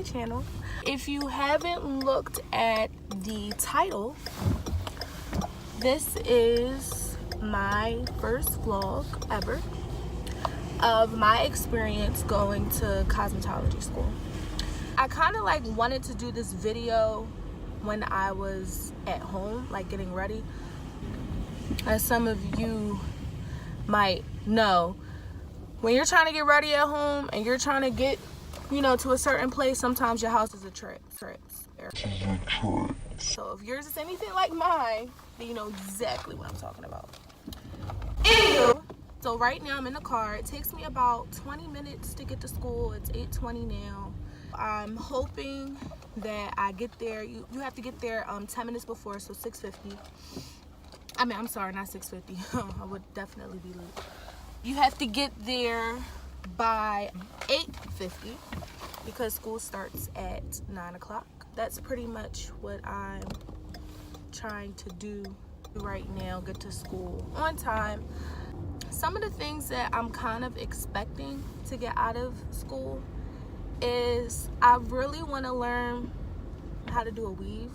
channel. If you haven't looked at the title, this is my first vlog ever of my experience going to cosmetology school. I kind of like wanted to do this video when I was at home, like getting ready. As some of you might know, when you're trying to get ready at home and you're trying to get, you know, to a certain place, sometimes your house is a trip. So if yours is anything like mine, then you know exactly what I'm talking about. Anywho, so right now I'm in the car. It takes me about 20 minutes to get to school. It's 8:20 now. I'm hoping that I get there. You have to get there 10 minutes before, so 6:50. I mean, I'm sorry, not 6:50. I would definitely be late. You have to get there by 8:50 because school starts at 9 o'clock. That's pretty much what I'm trying to do right now, get to school on time. Some of the things that I'm kind of expecting to get out of school is I really want to learn how to do a weave,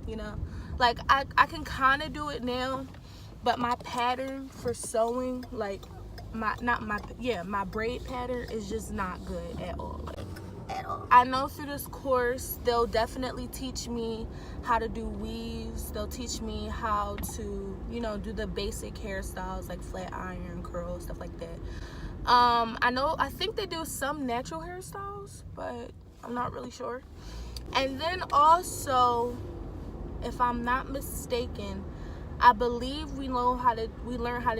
you know? Like, I can kind of do it now, but my pattern for sewing, like, my braid pattern is just not good at all. Like, at all. I know through this course, they'll definitely teach me how to do weaves. They'll teach me how to, you know, do the basic hairstyles like flat iron, curls, stuff like that. I think they do some natural hairstyles, but I'm not really sure. And then also, if I'm not mistaken, I believe we learn how to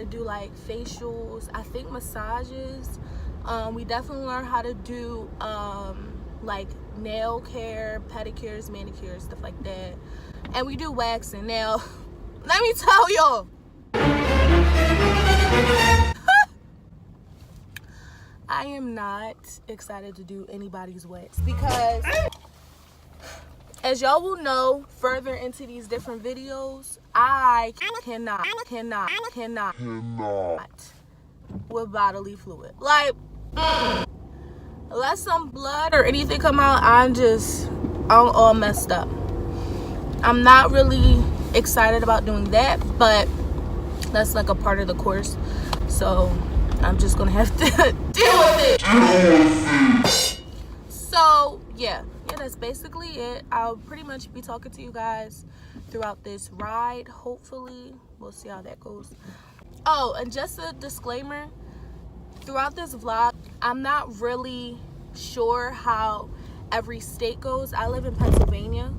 do like facials, I think massages. We definitely learn how to do like nail care, pedicures, manicures, stuff like that. And we do waxing. Now, let me tell y'all, I am not excited to do anybody's wax because, as y'all will know further into these different videos, I cannot with bodily fluid. Like, unless some blood or anything come out, I'm all messed up. I'm not really excited about doing that, but that's like a part of the course. So I'm just gonna have to deal with it. So yeah, that's basically it. I'll pretty much be talking to you guys throughout this ride. Hopefully, we'll see how that goes. Oh, and just a disclaimer, throughout this vlog, I'm not really sure how every state goes. I live in Pennsylvania,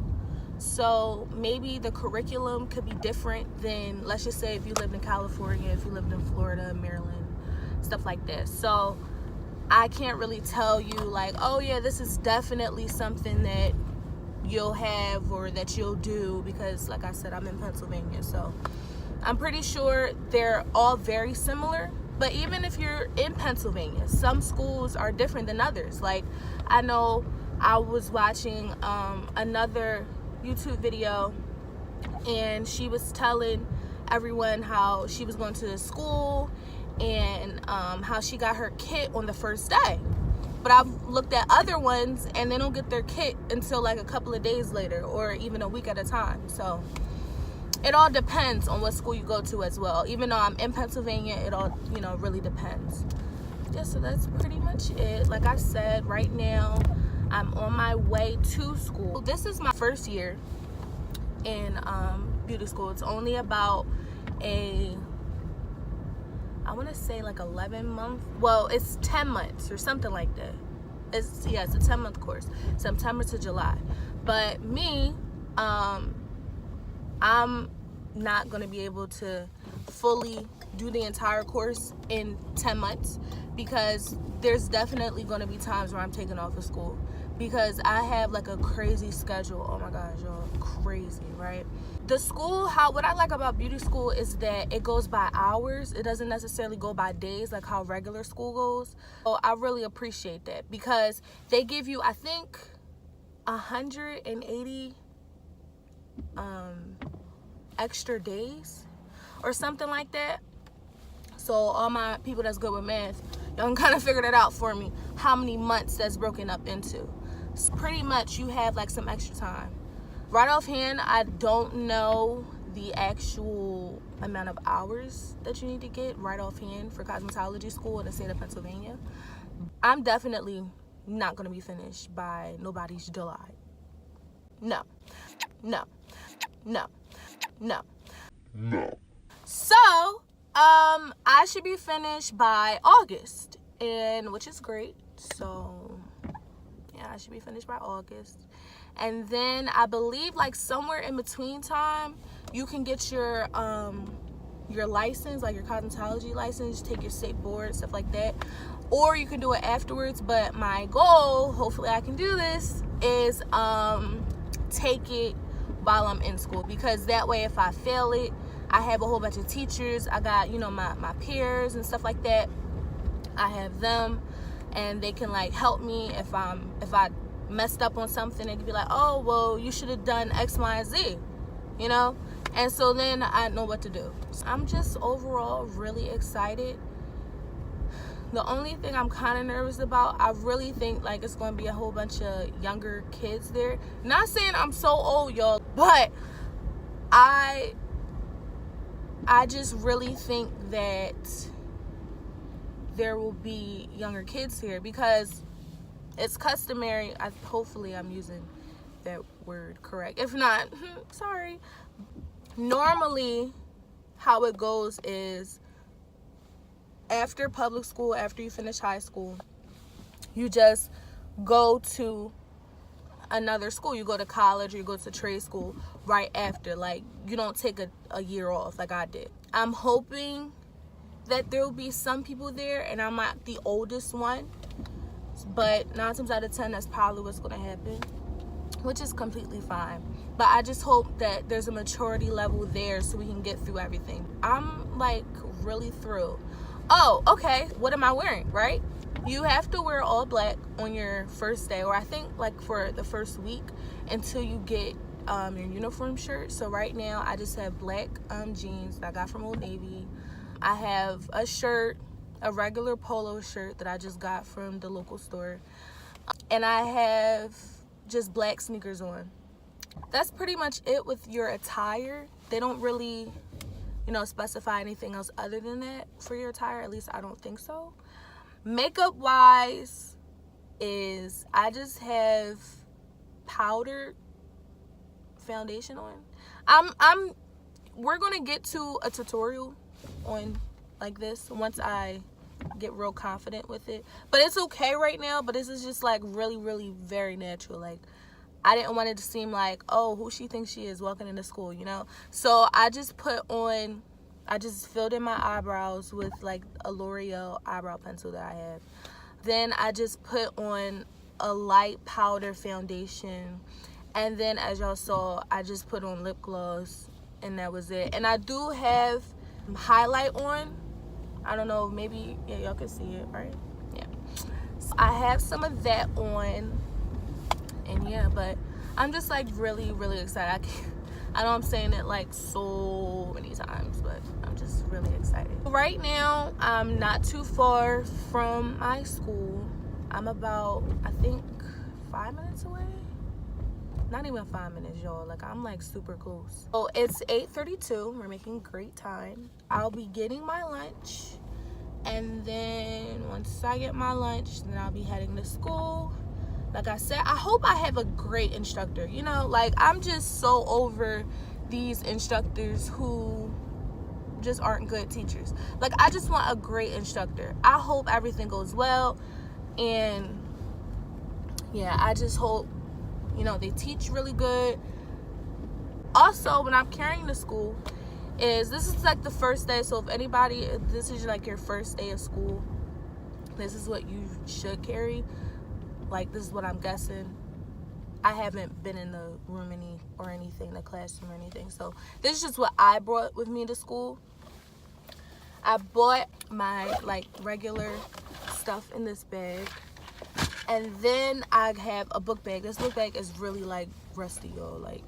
so maybe the curriculum could be different than, let's just say, if you lived in California, if you lived in Florida, Maryland, stuff like that. So I can't really tell you like, oh yeah, this is definitely something that you'll have or that you'll do, because like I said, I'm in Pennsylvania, so I'm pretty sure they're all very similar. But even if you're in Pennsylvania, some schools are different than others. Like, I know I was watching another YouTube video, and she was telling everyone how she was going to the school and how she got her kit on the first day. But I've looked at other ones and they don't get their kit until like a couple of days later, or even a week at a time. So it all depends on what school you go to as well. Even though I'm in Pennsylvania, it all, you know, really depends. Yeah, so that's pretty much it. Like I said, right now I'm on my way to school. This is my first year in beauty school. It's only about I want to say like 11 months. Well, it's 10 months or something like that. It's a 10-month course, September to July. But me, I'm not going to be able to fully do the entire course in 10 months because there's definitely going to be times where I'm taking off of school because I have like a crazy schedule. Oh my gosh, y'all, crazy, right? The school, what I like about beauty school is that it goes by hours. It doesn't necessarily go by days like how regular school goes. So I really appreciate that because they give you, I think, 180 extra days or something like that. So all my people that's good with math, y'all can kind of figure that out for me, how many months that's broken up into. pretty much you have like some extra time. Right offhand, I don't know the actual amount of hours that you need to get right offhand for cosmetology school in the state of Pennsylvania. I'm definitely not going to be finished by nobody's July. No. So, I should be finished by August, and which is great. So, yeah, I should be finished by August. And then I believe like somewhere in between time, you can get your license, like your cosmetology license, take your state board, stuff like that. Or you can do it afterwards. But my goal, hopefully I can do this, is take it while I'm in school, because that way if I fail it, I have a whole bunch of teachers. I got, you know, my peers and stuff like that. I have them, and they can like help me if I messed up on something. They could be like, oh, well, you should have done X, Y, and Z, you know? And so then I know what to do. So I'm just overall really excited. The only thing I'm kind of nervous about, I really think like it's going to be a whole bunch of younger kids there. Not saying I'm so old, y'all, but I just really think that there will be younger kids here, because it's customary. Hopefully I'm using that word correct. If not, sorry. Normally, how it goes is after public school, after you finish high school, you just go to another school. You go to college, or you go to trade school right after. Like, you don't take a year off like I did. I'm hoping that there will be some people there, and I'm not the oldest one. But 9 times out of 10, that's probably what's going to happen, which is completely fine. But I just hope that there's a maturity level there so we can get through everything. I'm like really thrilled. Oh, okay. What am I wearing, right? You have to wear all black on your first day, or I think like for the first week until you get your uniform shirt. So right now I just have black jeans that I got from Old Navy. I have a shirt, a regular polo shirt that I just got from the local store, and I have just black sneakers on. That's pretty much it with your attire. They don't really, you know, specify anything else other than that for your attire. At least I don't think so. Makeup wise is I just have powdered foundation on. We're gonna get to a tutorial on like this once I get real confident with it, but it's okay right now. But this is just like really very natural. Like, I didn't want it to seem like, oh, who she thinks she is walking into school, you know? So I just filled in my eyebrows with like a L'Oreal eyebrow pencil that I have. Then I just put on a light powder foundation, and then as y'all saw, I just put on lip gloss, and that was it. And I do have highlight on. I don't know, maybe, yeah, y'all can see it, right? Yeah. So I have some of that on, and yeah, but I'm just like really excited. I know I'm saying it like so many times, but I'm just really excited. Right now, I'm not too far from my school. I'm about, I think, 5 minutes away. Not even 5 minutes, y'all. Like, I'm like super close. So it's 8:32. We're making great time. I'll be getting my lunch, and then once I get my lunch, then I'll be heading to school. Like I said, I hope I have a great instructor. You know, like, I'm just so over these instructors who just aren't good teachers. Like, I just want a great instructor. I hope everything goes well, and yeah, I just hope, you know, they teach really good. Also, when I'm carrying to school, this is like the first day. So if this is like your first day of school, this is what you should carry. Like, this is what I'm guessing. I haven't been in the room the classroom or anything. So this is just what I brought with me to school. I bought my like regular stuff in this bag. And then I have a book bag. This book bag is really like rusty, y'all. Like,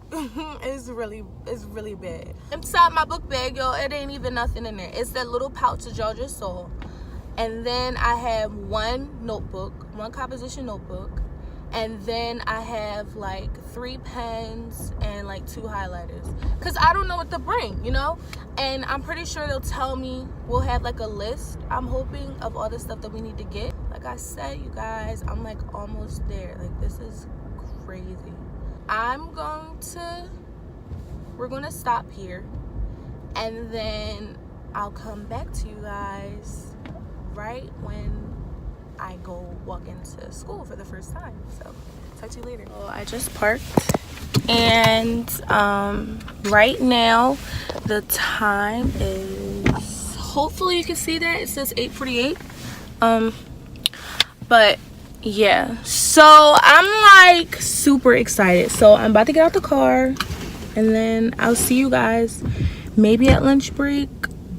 it's really bad. Inside my book bag, y'all, it ain't even nothing in there. It's that little pouch that y'all just saw. And then I have one composition notebook. and then I have like 3 pens and like 2 highlighters, because I don't know what to bring, you know. And I'm pretty sure they'll tell me, we'll have like a list, I'm hoping, of all the stuff that we need to get. Like I said, you guys, I'm like almost there. Like, this is crazy. We're gonna stop here, and then I'll come back to you guys right when I go walk into school for the first time. So talk to you later. So I just parked, and right now the time is, hopefully you can see that, it says 8:48. But yeah, so I'm like super excited. So I'm about to get out the car, and then I'll see you guys maybe at lunch break,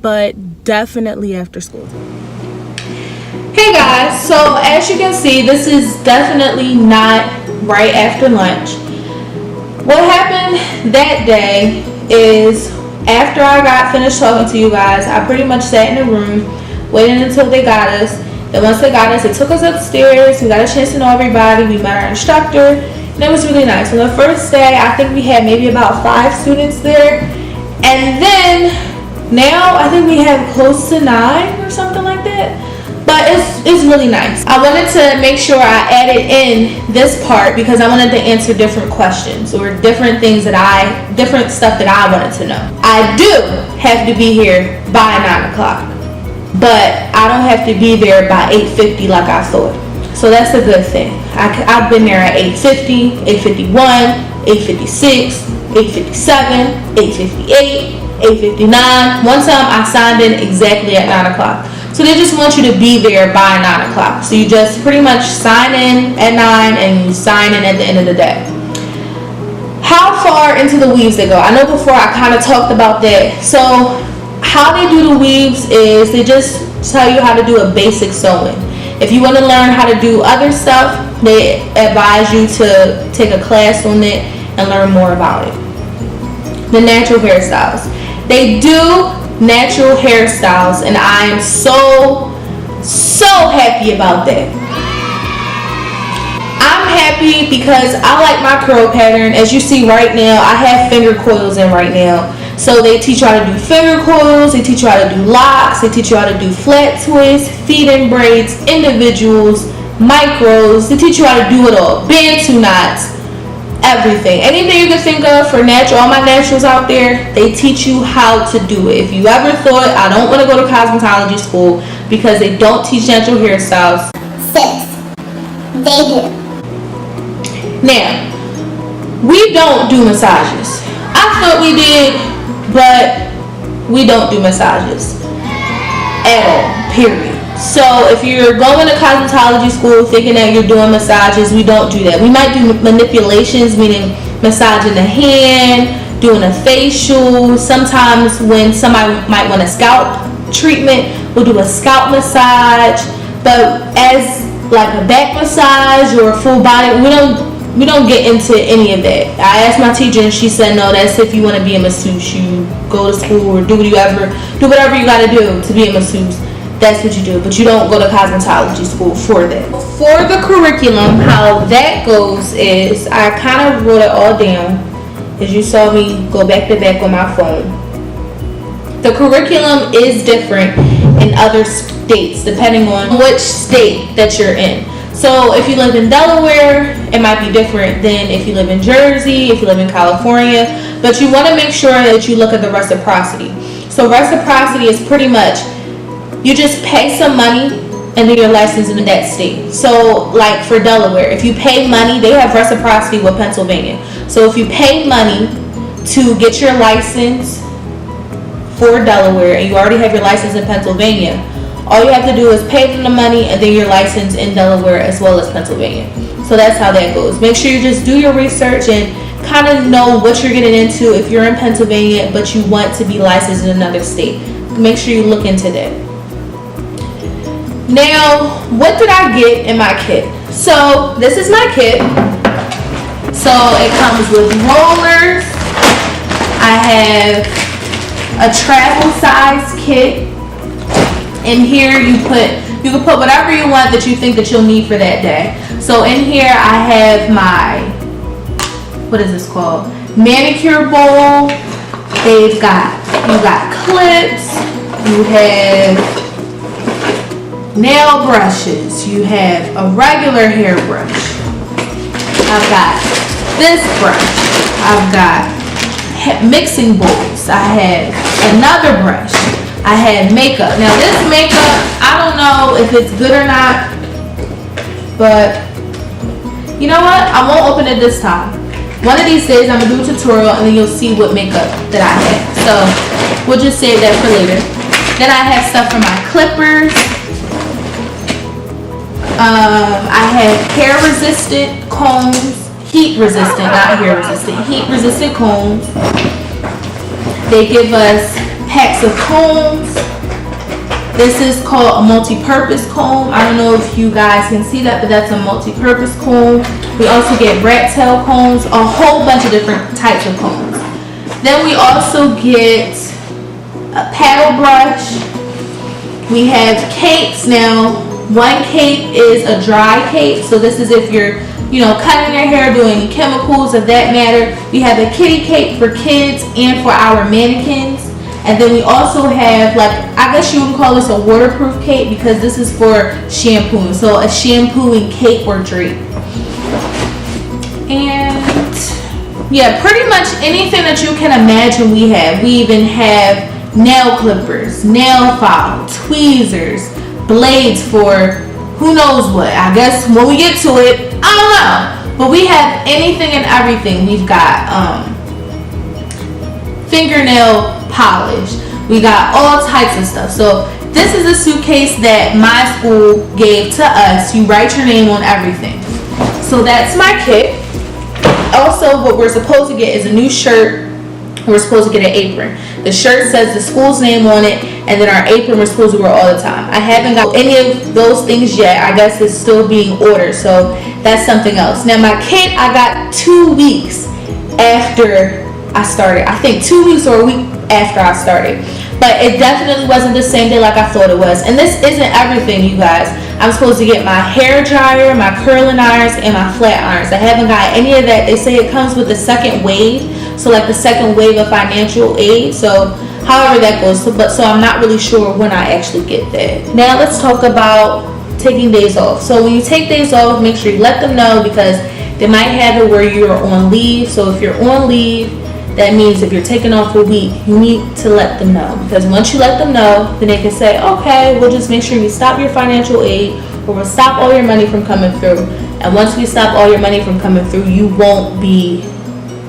but definitely after school. Hey guys, so as you can see, this is definitely not right after lunch. What happened that day is, after I got finished talking to you guys, I pretty much sat in the room waiting until they got us. And once they got us, they took us upstairs. We got a chance to know everybody. We met our instructor, and it was really nice. On the first day, I think we had maybe about 5 students there, and then now I think we have close to 9 or something like that. But it's really nice. I wanted to make sure I added in this part because I wanted to answer different questions or different stuff that I wanted to know. I do have to be here by 9 o'clock, but I don't have to be there by 8:50 like I thought. So that's a good thing. I've been there at 8:50, 8:51, 8:56, 8:57, 8:58, 8:59. One time I signed in exactly at 9 o'clock. So they just want you to be there by 9 o'clock. So you just pretty much sign in at 9 and you sign in at the end of the day. How far into the weaves they go? I know before I kind of talked about that. So how they do the weaves is they just tell you how to do a basic sewing. If you want to learn how to do other stuff, they advise you to take a class on it and learn more about it. The natural hairstyles. They do natural hairstyles, and I am so happy about that. I'm happy because I like my curl pattern. As you see right now, I have finger coils in right now. So they teach you how to do finger coils, they teach you how to do locks, they teach you how to do flat twists, feed-in braids, individuals, micros. They teach you how to do it all. Bantu knots, everything. Anything you can think of for all my naturals out there, they teach you how to do it. If you ever thought, I don't want to go to cosmetology school because they don't teach natural hairstyles, sis, they do. Now, we don't do massages. I thought we did, but we don't do massages at all, period. So if you're going to cosmetology school thinking that you're doing massages, we don't do that. We might do manipulations, meaning massaging the hand, doing a facial. Sometimes when somebody might want a scalp treatment, we'll do a scalp massage. But as like a back massage or a full body, we don't get into any of that. I asked my teacher and she said, no, that's if you want to be a masseuse. You go to school or do whatever you got to do to be a masseuse. That's what you do, but you don't go to cosmetology school for that. For the curriculum, how that goes is I kind of wrote it all down, as you saw me go back to back on my phone. The curriculum is different in other states depending on which state that you're in. So if you live in Delaware, it might be different than if you live in Jersey, if you live in California, but you want to make sure that you look at the reciprocity. So reciprocity is pretty much, you just pay some money and then you're licensed in that state. So like for Delaware, if you pay money, they have reciprocity with Pennsylvania. So if you pay money to get your license for Delaware and you already have your license in Pennsylvania, all you have to do is pay them the money and then you're licensed in Delaware as well as Pennsylvania. So that's how that goes. Make sure you just do your research and kind of know what you're getting into if you're in Pennsylvania but you want to be licensed in another state. Make sure you look into that. Now, what did I get in my kit? So this is my kit. So it comes with rollers. I have a travel size kit. In here you can put whatever you want that you think that you'll need for that day. So in here I have my, what is this called? Manicure bowl. You got clips, you have nail brushes, you have a regular hair brush. I've got this brush. I've got mixing bowls. I have another brush. I had makeup. Now this makeup, I don't know if it's good or not, but you know what? I won't open it this time. One of these days I'm gonna do a tutorial and then you'll see what makeup that I have. So we'll just save that for later. Then I have stuff for my clippers. I have hair resistant combs, heat resistant, not hair resistant, heat resistant combs. They give us packs of combs. This is called a multi-purpose comb. I don't know if you guys can see that, but that's a multi-purpose comb. We also get rat tail combs, a whole bunch of different types of combs. Then we also get a paddle brush. We have capes. Now, one cape is a dry cape. So this is if you're, cutting your hair, doing chemicals of that matter. We have a kitty cape for kids and for our mannequins. And then we also have, I guess you would call this a waterproof cape because this is for shampooing. So a shampooing cape or drape. And yeah, pretty much anything that you can imagine we have. We even have nail clippers, nail file, tweezers, blades for who knows what. I guess when we get to it, I don't know. But we have anything and everything. We've got fingernail polish. We got all types of stuff. So this is a suitcase that my school gave to us. You write your name on everything. So that's my kit. Also, what we're supposed to get is a new shirt. We're supposed to get an apron. The shirt says the school's name on it, and then our apron we're supposed to wear all the time. I haven't got any of those things yet. I guess it's still being ordered, so that's something else. Now my kit I got 2 weeks after I started. I think 2 weeks or a week after I started. But it definitely wasn't the same day like I thought it was. And this isn't everything, you guys. I'm supposed to get my hair dryer, my curling irons, and my flat irons. I haven't got any of that. They say it comes with the second wave. So like the second wave of financial aid. So however that goes. So I'm not really sure when I actually get that. Now let's talk about taking days off. So when you take days off, make sure you let them know because they might have it where you're on leave. So if you're on leave, that means if you're taking off a week, you need to let them know. Because once you let them know, then they can say, okay, we'll just make sure we stop your financial aid or we'll stop all your money from coming through. And once we stop all your money from coming through, you won't be,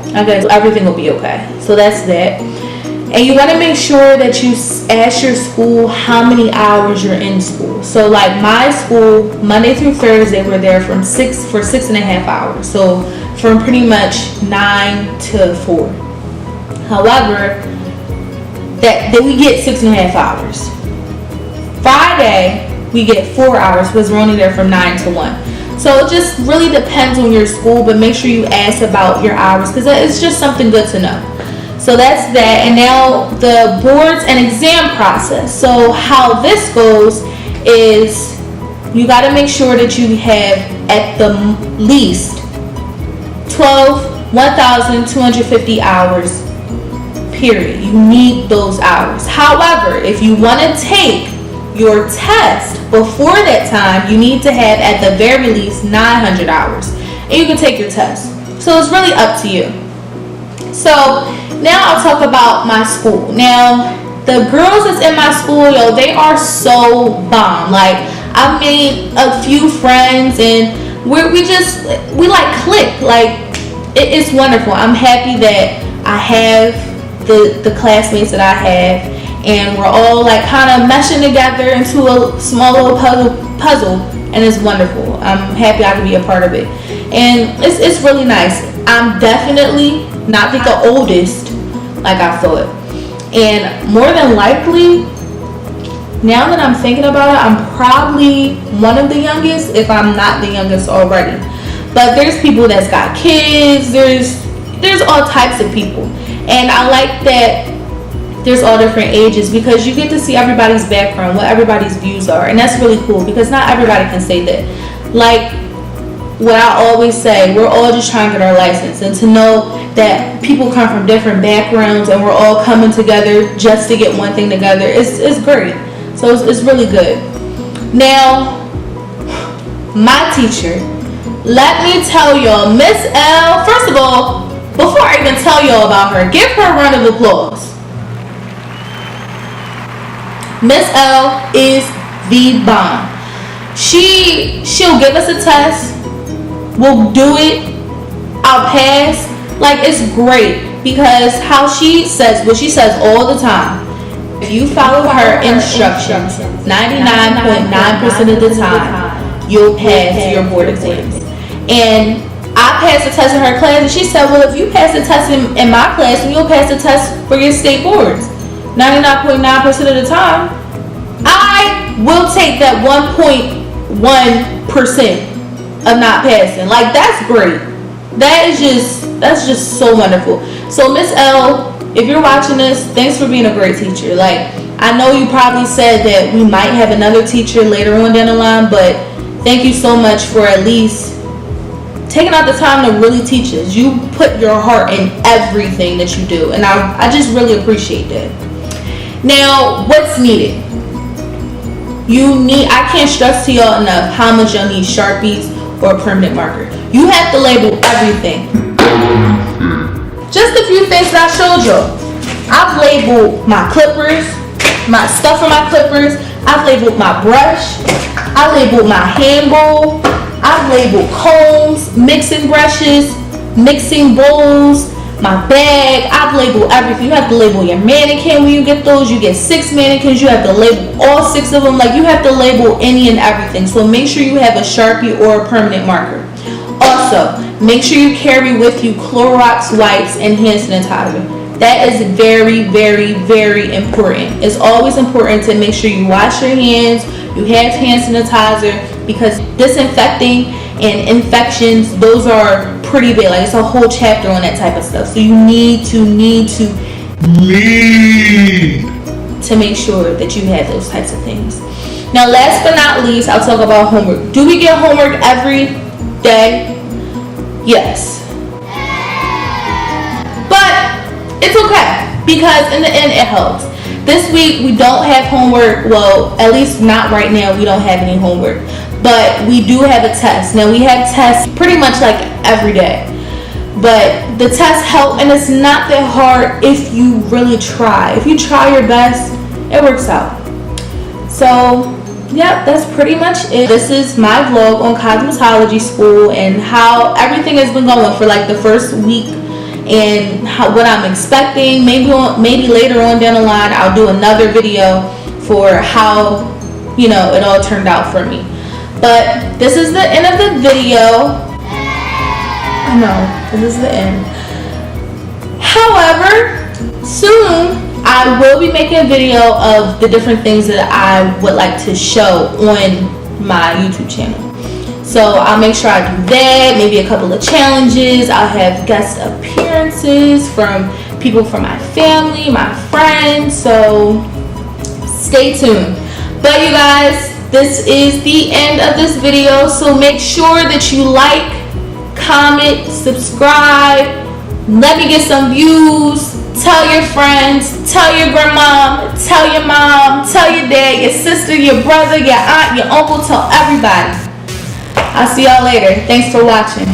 okay, everything will be okay. So that's that. And you want to make sure that you ask your school how many hours you're in school. So like my school, Monday through Thursday, we're there from 6.5 hours. So from pretty much 9 to 4. However, that we get 6.5 hours. Friday, we get 4 hours because we're only there from 9 to 1. So it just really depends on your school, but make sure you ask about your hours because it's just something good to know. So that's that. And now the boards and exam process. So how this goes is you got to make sure that you have at the least 1,250 hours, period. You need those hours. However, if you want to take your test before that time, you need to have at the very least 900 hours. And you can take your test. So it's really up to you. So now I'll talk about my school. Now, the girls that's in my school, they are so bomb. Like, I made a few friends and we like click. Like, it's wonderful. I'm happy that I have the classmates that I have, and we're all like kind of meshing together into a small little puzzle, and it's wonderful. I'm happy I can be a part of it, and it's really nice. I'm definitely not the oldest like I thought, and more than likely, now that I'm thinking about it, I'm probably one of the youngest, if I'm not the youngest already. But there's people that's got kids, there's all types of people. And I like that there's all different ages, because you get to see everybody's background, what everybody's views are, and that's really cool because not everybody can say that. Like what I always say, we're all just trying to get our license, and to know that people come from different backgrounds and we're all coming together just to get one thing together is great. So it's really good. Now, my teacher, let me tell y'all, Miss L, first of all, before I even tell y'all about her, give her a round of applause. Miss L is the bomb. She'll give us a test. We'll do it. I'll pass. Like, it's great because how she says what she says all the time. If you follow her instructions 99.9% of the time, you'll pass your board exams. And I passed the test in her class, and she said, well, if you pass the test in my class, then you'll pass the test for your state boards. 99.9% of the time, I will take that 1.1% of not passing. Like, that's great. That's just so wonderful. So Miss L, if you're watching this, thanks for being a great teacher. Like, I know you probably said that we might have another teacher later on down the line, but thank you so much for at least taking out the time to really teach us. You put your heart in everything that you do, and I just really appreciate that. Now, what's needed? I can't stress to y'all enough how much y'all need Sharpies or a permanent marker. You have to label everything. Just a few things that I showed y'all. I've labeled my clippers, my stuff for my clippers. I've labeled my brush. I labeled my hand bowl. I've labeled combs, mixing brushes, mixing bowls, my bag. I've labeled everything. You have to label your mannequin when you get those. You get 6 mannequins. You have to label all 6 of them. Like, you have to label any and everything. So make sure you have a Sharpie or a permanent marker. Also, make sure you carry with you Clorox wipes and hand sanitizer. That is very, very, very important. It's always important to make sure you wash your hands, you have hand sanitizer, because disinfecting and infections, those are pretty big. Like, it's a whole chapter on that type of stuff. So you need to make sure that you have those types of things. Now, last but not least, I'll talk about homework. Do we get homework every day? Yes. But it's okay, because in the end it helps. This week we don't have homework. Well, at least not right now. We don't have any homework, but we do have a test. Now, we have tests pretty much like every day, but the tests help, and it's not that hard if you really try. If you try your best, it works out. So yeah, that's pretty much it. This is my vlog on cosmetology school and how everything has been going for like the first week, and what I'm expecting. Maybe later on down the line I'll do another video for how, you know, it all turned out for me. But this is the end of the video. I know, this is the end. However, soon I will be making a video of the different things that I would like to show on my YouTube channel. So I'll make sure I do that, maybe a couple of challenges. I'll have guest appearances from people from my family, my friends. So stay tuned. But you guys, this is the end of this video. So make sure that you like, comment, subscribe. Let me get some views. Tell your friends, tell your grandma, tell your mom, tell your dad, your sister, your brother, your aunt, your uncle, tell everybody. I'll see y'all later. Thanks for watching.